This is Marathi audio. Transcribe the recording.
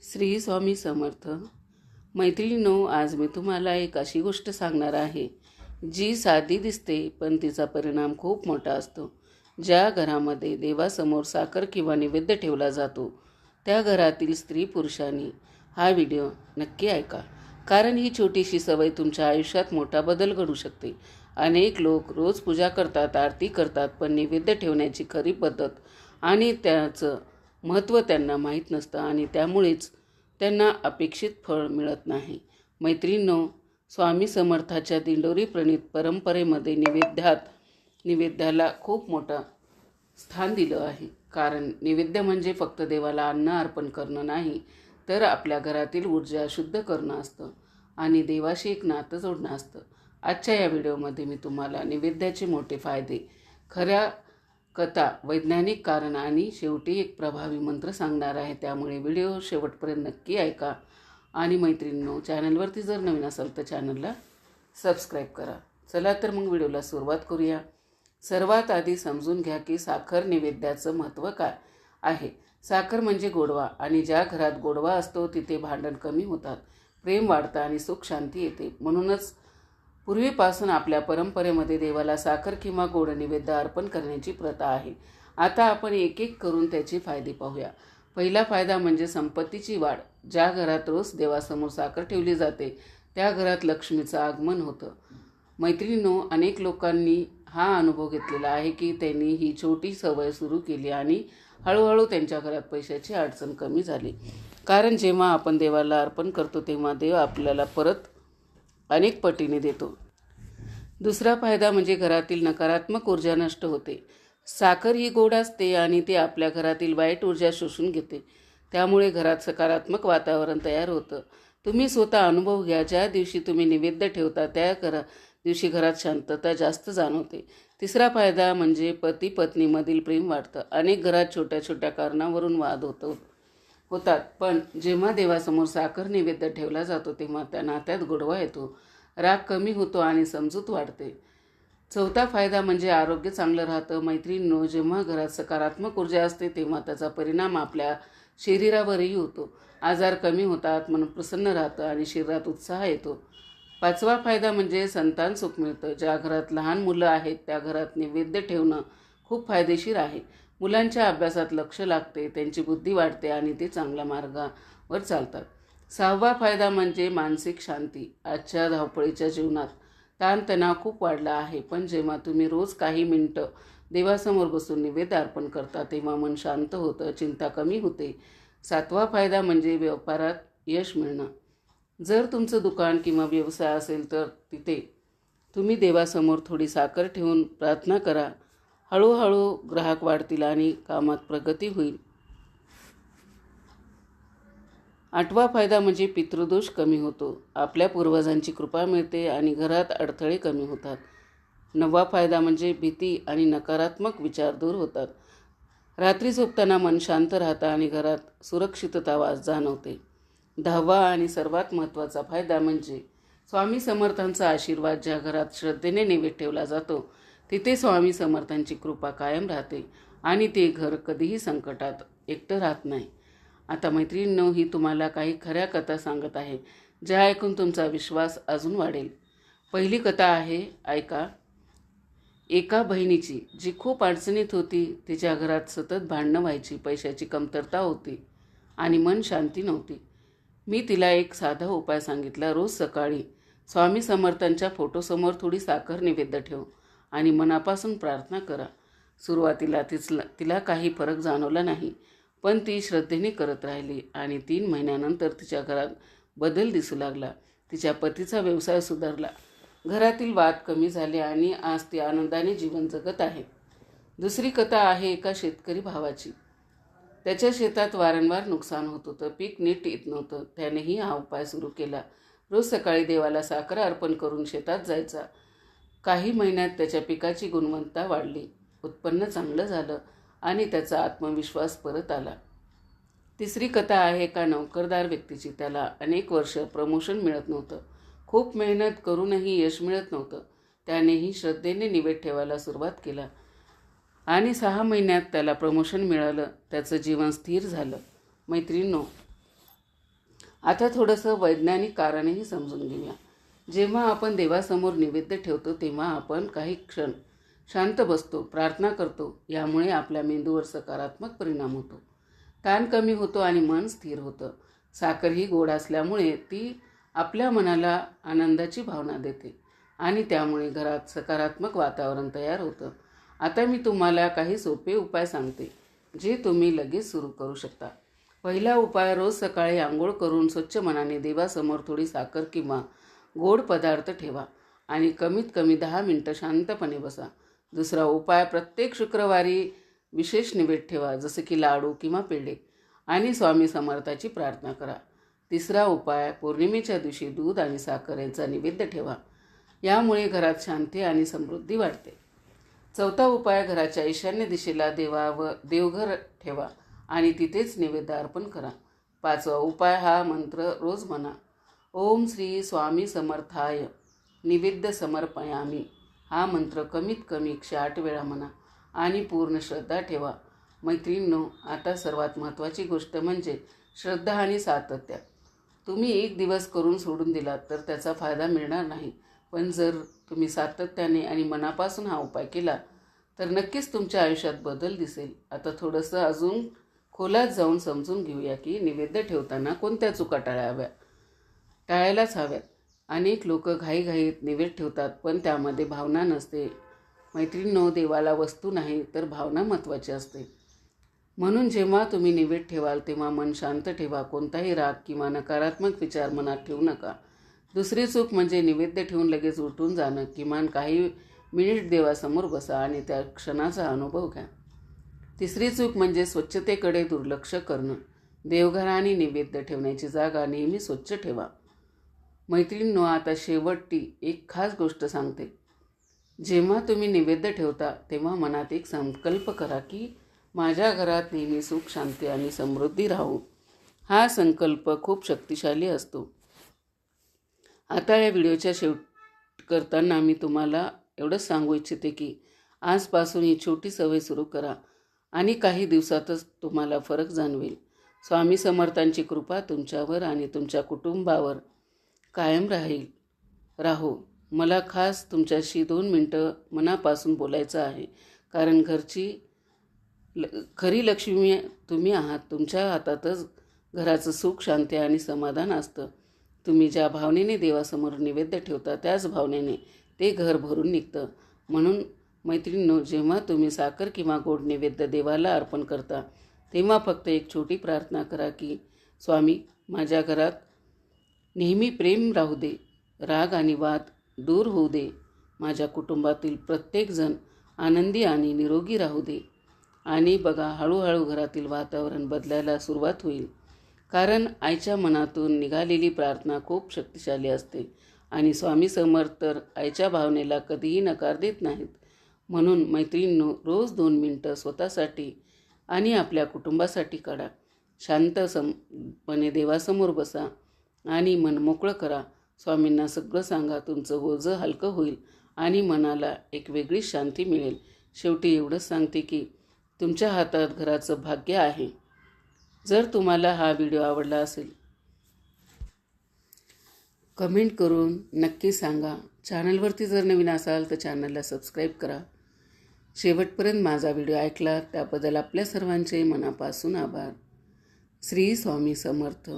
श्री स्वामी समर्थ. मैत्रिणींनो, आज मी तुम्हाला एक अशी गोष्ट सांगणार आहे जी साधी दिसते पण तिचा परिणाम खूप मोठा असतो. ज्या घरामध्ये देवासमोर साखर किंवा नैवेद्य ठेवला जातो त्या घरातील स्त्री पुरुषांनी हा व्हिडिओ नक्की ऐका, कारण ही छोटीशी सवय तुमच्या आयुष्यात मोठा बदल घडू शकते. अनेक लोक रोज पूजा करतात, आरती करतात, पण नैवेद्य ठेवण्याची खरी पद्धत आणि त्याचं महत्त्व त्यांना माहीत नसतं आणि त्यामुळेच त्यांना अपेक्षित फळ मिळत नाही. मैत्रिणींनो, स्वामी समर्थाच्या दिंडोरी प्रणीत परंपरेमध्ये नैवेद्याला खूप मोठं स्थान दिलं आहे. कारण नैवेद्य म्हणजे फक्त देवाला अन्न अर्पण करणं नाही, तर आपल्या घरातील ऊर्जा शुद्ध करणं असतं आणि देवाशी एक नातं जोडणं असतं. आजच्या या व्हिडिओमध्ये मी तुम्हाला नैवेद्याचे मोठे फायदे, खऱ्या कथा, वैज्ञानिक कारण आणि शेवटी एक प्रभावी मंत्र सांगणार आहे. त्यामुळे व्हिडिओ शेवटपर्यंत नक्की ऐका. आणि मैत्रिणींनो, चॅनलवरती जर नवीन असाल तर चॅनलला सबस्क्राईब करा. चला तर मग व्हिडिओला सुरुवात करूया. सर्वात आधी समजून घ्या की साखर नैवेद्याचं महत्त्व काय आहे. साखर म्हणजे गोडवा, आणि ज्या घरात गोडवा असतो तिथे भांडण कमी होतात, प्रेम वाढतं आणि सुख शांती येते. म्हणूनच पूर्वीपासून आपल्या परंपरेमध्ये देवाला साखर किंवा गोड नैवेद्य अर्पण करण्याची प्रथा आहे. आता आपण एक एक करून त्याचे फायदे पाहूया. पहिला फायदा म्हणजे संपत्तीची वाढ. ज्या घरात रोज देवासमोर साखर ठेवली जाते त्या घरात लक्ष्मीचं आगमन होतं. मैत्रिणींनो, अनेक लोकांनी हा अनुभव घेतलेला आहे की त्यांनी ही छोटी सवय सुरू केली आणि हळूहळू त्यांच्या घरात पैशाची अडचण कमी झाली. कारण जेव्हा आपण देवाला अर्पण करतो तेव्हा देव आपल्याला परत अनेक पटीने देतो. दुसरा फायदा म्हणजे घरातील नकारात्मक ऊर्जा नष्ट होते. साखर ही गोड असते आणि ती आपल्या घरातील वाईट ऊर्जा शोषून घेते. त्यामुळे घरात सकारात्मक वातावरण तयार होतं. तुम्ही स्वतः अनुभव घ्या. ज्या दिवशी तुम्ही नैवेद्य ठेवता त्या दिवशी घरात शांतता जास्त जाणवते. तिसरा फायदा म्हणजे पती पत्नीमधील प्रेम वाढतं. अनेक घरात छोट्या छोट्या कारणावरून वाद होतात, पण जेव्हा देवासमोर साखर नैवेद्य ठेवला जातो तेव्हा त्या नात्यात गोडवा येतो, राग कमी होतो आणि समजूत वाढते. चौथा फायदा म्हणजे आरोग्य चांगलं राहतं. मैत्रिणींनो, जेव्हा घरात सकारात्मक ऊर्जा असते तेव्हा त्याचा परिणाम आपल्या शरीरावरही होतो. आजार कमी होतात, मन प्रसन्न राहतं आणि शरीरात उत्साह येतो. पाचवा फायदा म्हणजे संतान सुख मिळतं. ज्या घरात लहान मुलं आहेत त्या घरात नैवेद्य ठेवणं खूप फायदेशीर आहे. मुलांच्या अभ्यासात लक्ष लागते, त्यांची बुद्धी वाढते आणि ते चांगल्या मार्गावर चालतात. सहावा फायदा म्हणजे मानसिक शांती. आजच्या धावपळीच्या जीवनात ताणतणाव खूप वाढला आहे, पण जेव्हा तुम्ही रोज काही मिनिटं देवासमोर बसून नैवेद्य अर्पण करता तेव्हा मन शांत होतं, चिंता कमी होते. सातवा फायदा म्हणजे व्यापारात यश मिळणं. जर तुमचं दुकान किंवा व्यवसाय असेल तर तिथे तुम्ही देवासमोर थोडी साखर ठेवून प्रार्थना करा. हळूहळू ग्राहक वाढतील आणि कामात प्रगती होईल. आठवा फायदा म्हणजे पितृदोष कमी होतो. आपल्या पूर्वजांची कृपा मिळते आणि घरात अडथळे कमी होतात. नववा फायदा म्हणजे भीती आणि नकारात्मक विचार दूर होतात. रात्री झोपताना मन शांत राहतं आणि घरात सुरक्षितता जाणवते. दहावा आणि सर्वात महत्त्वाचा फायदा म्हणजे स्वामी समर्थांचा आशीर्वाद. ज्या घरात श्रद्धेने नैवेद्य ठेवला जातो तिथे स्वामी समर्थांची कृपा कायम राहते आणि ते घर कधीही संकटात एकटं राहत नाही. आता मैत्रिणींनो, ही तुम्हाला काही खऱ्या कथा सांगत आहे ज्या ऐकून तुमचा विश्वास अजून वाढेल. पहिली कथा आहे, ऐका. एका बहिणीची जी खूप अडचणीत होती. तिच्या घरात सतत भांडणं व्हायची, पैशाची कमतरता होती आणि मन शांती नव्हती. मी तिला एक साधा उपाय सांगितला. रोज सकाळी स्वामी समर्थांच्या फोटोसमोर थोडी साखर नैवेद्य ठेव आणि मनापासून प्रार्थना करा. सुरुवातीला तिला काही फरक जाणवला नाही, पण ती श्रद्धेने करत राहिली आणि 3 महिन्यानंतर तिच्या घरात बदल दिसू लागला. तिच्या पतीचा व्यवसाय सुधारला, घरातील वाद कमी झाले आणि आज ती आनंदाने जीवन जगत आहे. दुसरी कथा आहे एका शेतकरी भावाची. त्याच्या शेतात वारंवार नुकसान होत होतं, पीक नीट येत नव्हतं. त्यानेही हा उपाय सुरू केला. रोज सकाळी देवाला साखर अर्पण करून शेतात जायचा. काही महिन्यात त्याच्या पिकाची गुणवत्ता वाढली, उत्पन्न चांगलं झालं आणि त्याचा आत्मविश्वास परत आला. तिसरी कथा आहे एका नोकरदार व्यक्तीची. त्याला अनेक वर्ष प्रमोशन मिळत नव्हतं. खूप मेहनत करूनही यश मिळत नव्हतं. त्यानेही श्रद्धेने नैवेद्य ठेवायला सुरुवात केला आणि 6 महिन्यात त्याला प्रमोशन मिळालं. त्याचं जीवन स्थिर झालं. मैत्रिणींनो, आता थोडंसं वैज्ञानिक कारणही समजून घेऊया. जेव्हा आपण देवासमोर नैवेद्य ठेवतो तेव्हा आपण काही क्षण शांत बसतो, प्रार्थना करतो. यामुळे आपल्या मेंदूवर सकारात्मक परिणाम होतो. ताण कमी होतो आणि मन स्थिर होतं. साखर ही गोड असल्यामुळे ती आपल्या मनाला आनंदाची भावना देते आणि त्यामुळे घरात सकारात्मक वातावरण तयार होतं. आता मी तुम्हाला काही सोपे उपाय सांगते जे तुम्ही लगेच सुरू करू शकता. पहिला उपाय, रोज सकाळी आंघोळ करून स्वच्छ मनाने देवासमोर थोडी साखर किंवा गोड पदार्थ ठेवा आणि कमीत कमी 10 मिनिटं शांतपणे बसा. दुसरा उपाय, प्रत्येक शुक्रवारी विशेष नैवेद्य ठेवा, जसे की लाडू किंवा पेढे, आणि स्वामी समर्थाची प्रार्थना करा. तिसरा उपाय, पौर्णिमेच्या दिवशी दूध आणि साखर यांचा नैवेद्य ठेवा. यामुळे घरात शांती आणि समृद्धी वाढते. चौथा उपाय, घराच्या ईशान्य दिशेला देवघर ठेवा आणि तिथेच नैवेद्य अर्पण करा. पाचवा उपाय, हा मंत्र रोज म्हणा. ओम श्री स्वामी समर्थाय नैवेद्य समर्पयामी. हा मंत्र कमीत कमी 108 वेळा म्हणा आणि पूर्ण श्रद्धा ठेवा. मैत्रिणींनो, आता सर्वात महत्त्वाची गोष्ट म्हणजे श्रद्धा आणि सातत्य. तुम्ही एक दिवस करून सोडून दिलात तर त्याचा फायदा मिळणार नाही, पण जर तुम्ही सातत्याने आणि मनापासून हा उपाय केला तर नक्कीच तुमच्या आयुष्यात बदल दिसेल. आता थोडंसं अजून खोलात जाऊन समजून घेऊया की नैवेद्य ठेवताना कोणत्या चुका टाळायलाच हव्यात. अनेक लोक घाईघाईत नैवेद्य ठेवतात, पण त्यामध्ये भावना नसते. मैत्रिणींनो, देवाला वस्तू नाही तर भावना महत्त्वाची असते. म्हणून जेव्हा तुम्ही नैवेद्य ठेवाल तेव्हा मन शांत ठेवा. कोणताही राग किंवा नकारात्मक विचार मनात ठेवू नका. दुसरी चूक म्हणजे नैवेद्य ठेवून लगेच उठून जाणं. किमान काही मिनिट देवासमोर बसा आणि त्या क्षणाचा अनुभव घ्या. तिसरी चूक म्हणजे स्वच्छतेकडे दुर्लक्ष करणं. देवघर आणि नैवेद्य ठेवण्याची जागा नेहमी स्वच्छ ठेवा. मैत्रिणींनो, आता शेवटी एक खास गोष्ट सांगते. जेव्हा तुम्ही नैवेद्य ठेवता तेव्हा मनात एक संकल्प करा की माझ्या घरात नेहमी सुख, शांती आणि समृद्धी राहू. हा संकल्प खूप शक्तिशाली असतो. आता या व्हिडिओच्या शेवट करताना मी तुम्हाला एवढंच सांगू इच्छिते की आजपासून ही छोटी सवय सुरू करा आणि काही दिवसातच तुम्हाला फरक जाणवेल. स्वामी समर्थांची कृपा तुमच्यावर आणि तुमच्या कुटुंबावर कायम राहो. मला खास तुमच्याशी 2 मिनटं मनापासून बोलायचं आहे, कारण खरी लक्ष्मी तुम्ही आहात. तुमच्या हातातच घराचं सुख, शांती आणि समाधान असतं. तुम्ही ज्या भावनेने देवासमोर नैवेद्य ठेवता त्याच भावनेने ते घर भरून निघतं. म्हणून मैत्रिणींनो, जेव्हा तुम्ही साखर किंवा गोड नैवेद्य देवाला अर्पण करता तेव्हा फक्त एक छोटी प्रार्थना करा की स्वामी, माझ्या घरात नेहमी प्रेम राहू दे, राग आणि वाद दूर होऊ दे, माझ्या कुटुंबातील प्रत्येकजण आनंदी आणि निरोगी राहू दे. आणि बघा, हळूहळू घरातील वातावरण बदलायला सुरुवात होईल. कारण आईच्या मनातून निघालेली प्रार्थना खूप शक्तिशाली असते आणि स्वामी समर्थ तर आईच्या भावनेला कधीही नकार देत नाहीत. म्हणून मैत्रिणींनो, रोज 2 मिनटं स्वतःसाठी आणि आपल्या कुटुंबासाठी काढा. शांतपणे देवासमोर बसा आणि मन मोकळं करा. स्वामींना सगळं सांगा. तुमचं ओझं हलकं होईल आणि मनाला एक वेगळीच शांती मिळेल. शेवटी एवढंच सांगते की तुमच्या हातात घराचं भाग्य आहे. जर तुम्हाला हा व्हिडिओ आवडला असेल कमेंट करून नक्की सांगा. चॅनलवरती जर नवीन असाल तर चॅनलला सबस्क्राईब करा. शेवटपर्यंत माझा व्हिडिओ ऐकला त्याबद्दल आपल्या सर्वांचे मनापासून आभार. श्री स्वामी समर्थ.